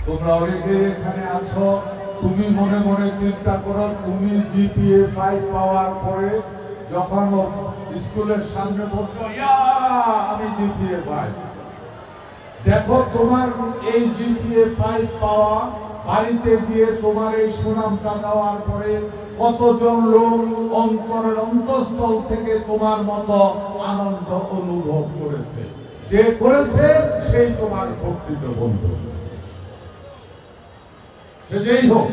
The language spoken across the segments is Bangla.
তোমরা অনেকে এখানে আছো, তুমি মনে মনে চিন্তা করো, তুমি জিপিএ 5 পাওয়ার পরে যখন স্কুলের সামনে বলছো আমি জিপিএ 5, দেখো তোমার এই জিপিএ 5 পাওয়া বাড়িতে গিয়ে তোমার এই সুনামটা দেওয়ার পরে কতজন লোক অন্তরের অন্তঃস্থল থেকে তোমার মতো আনন্দ অনুভব করেছে। যে করেছে সেই তোমার প্রকৃত বন্ধু, সে যেই হোক।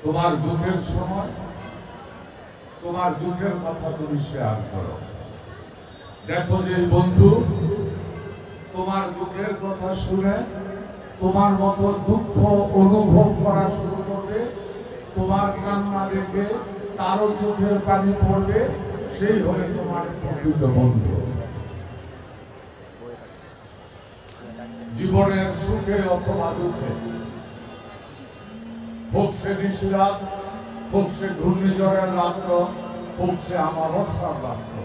তোমার দুঃখের সময় তোমার দুঃখের কথা তুমি শেয়ার করো। দেখো যে বন্ধু তোমার দুঃখের কথা শুনে তোমার মতো দুঃখ অনুভব করা শুরু করবে, তোমার কান্না দেখে তারও চোখের পানি পড়বে, সেই হলে তোমার প্রকৃত বন্ধু। জীবনের সুখে অথবা দুঃখে, হোক সে নিশিরাত, হোক সে ঘূর্ণিঝড়ের রাত্র, হোক সে আমাবস্যার রাত্র,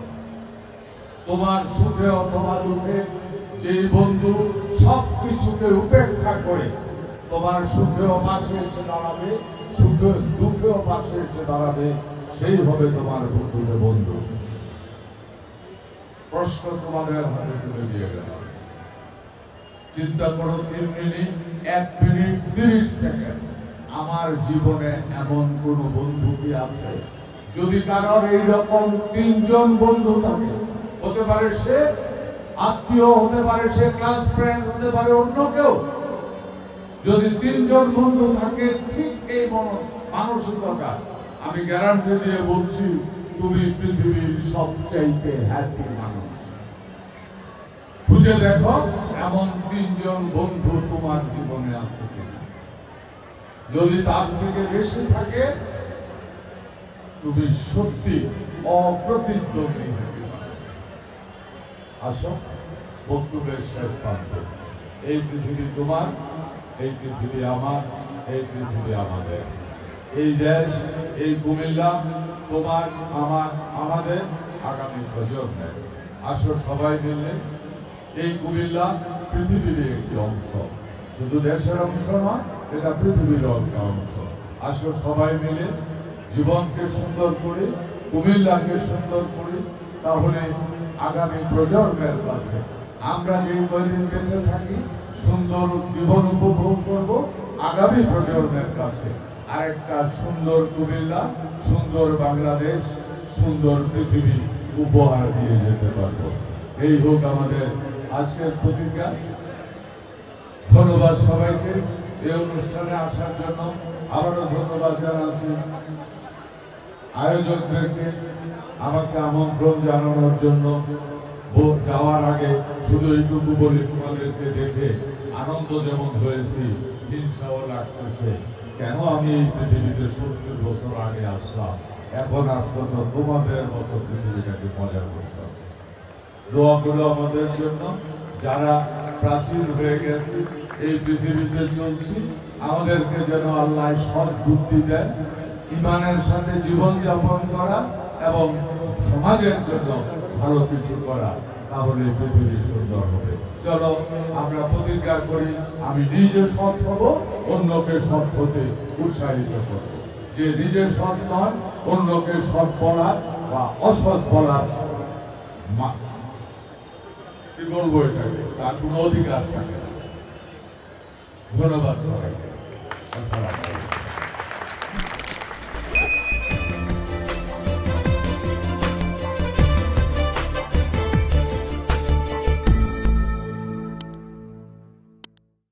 তোমার সুখে অথবা দুঃখে যে বন্ধু সবকিছুকে উপেক্ষা করে তোমার সুখেও পাশে এসে দাঁড়াবে, সুখে দুঃখেও পাশে এসে দাঁড়াবে, সেই হবে তোমার প্রকৃত বন্ধু। প্রশ্ন তোমাদের হাতে তুলে দিয়ে গেলাম। চিন্তা করো 3 মিনিট, 1 মিনিট 30 সেকেন্ড আমার জীবনে এমন কোন বন্ধু কি আছে? যদি কারোর এইরকম 3 জন বন্ধু থাকে, হতে পারে সে আত্মীয়, হতে পারে সে ক্লাস ফ্রেন্ড, হতে পারে অন্য কেউ, যদি 3 জন বন্ধু থাকে ঠিক এই মানসিকতা, আমি গ্যারান্টি দিয়ে বলছি তুমি পৃথিবীর সবচাইতে হ্যাপি মানুষ। খুঁজে দেখো এমন 3 জন বন্ধু তোমার জীবনে আছে কিনা। যদি তার থেকে বেশি থাকে তুমি সত্যি অপ্রতিদ্বন্দ্বী হতে পারো। আসো বক্তব্যের শেষ প্রান্তে। এই পৃথিবী তোমার, এই পৃথিবী আমার, এই পৃথিবী আমাদের। এই দেশ, এই কুমিল্লা তোমার, আমার, আমাদের, আগামী প্রজন্মের। আসো সবাই মিলে এই কুমিল্লা পৃথিবীর একটি অংশ, শুধু দেশের অংশ নয়, এটা পৃথিবীর একটা অংশ। আসো সবাই মিলে জীবনকে সুন্দর করি, কুমিল্লাকে সুন্দর করি, তাহলে আগামী প্রজন্মের কাছে আমরা যে কয়দিন বেঁচে থাকি সুন্দর জীবন উপভোগ করব, আগামী প্রজন্মের কাছে আরেকটা সুন্দর কুমিল্লা, সুন্দর বাংলাদেশ, সুন্দর পৃথিবী উপহার দিয়ে যেতে পারবো। এই হোক আমাদের আজকের প্রতিজ্ঞা। ধন্যবাদ সবাইকে এই অনুষ্ঠানে আসার জন্য। আবারও ধন্যবাদ জানাচ্ছি আয়োজকদেরকে আমাকে আমন্ত্রণ জানানোর জন্য। যাওয়ার আগে শুধু এইটুকু বলি, তোমাদেরকে দেখে আনন্দ যেমন হয়েছি, হিংসাও লাগতেছে। কেন আমি এই পৃথিবীতে 70 বছর আগে আসলাম, এখন আসতো তো তোমাদের মতো পৃথিবীটাকে মজা করতাম। দোয়া করো আমাদের জন্য, যারা প্রাচীন হয়ে গেছে এই পৃথিবীতে চলছি, আমাদেরকে যেন আল্লাহ সৎ বুদ্ধি দেন, ইমানের সাথে জীবন যাপন করা এবং সমাজের জন্য ভালো কিছু করা, তাহলে পৃথিবী সুন্দর হবে। চলো আমরা প্রতিজ্ঞা করি, আমি নিজে সৎ হব, অন্যকে সৎ হতে উৎসাহিত করব। যে নিজে সৎ নয়, অন্যকে সৎ বলার বা অসৎ বলার কি বলবো, এটাকে তার কোনো অধিকার থাকে না। ধন্যবাদ সবাইকে।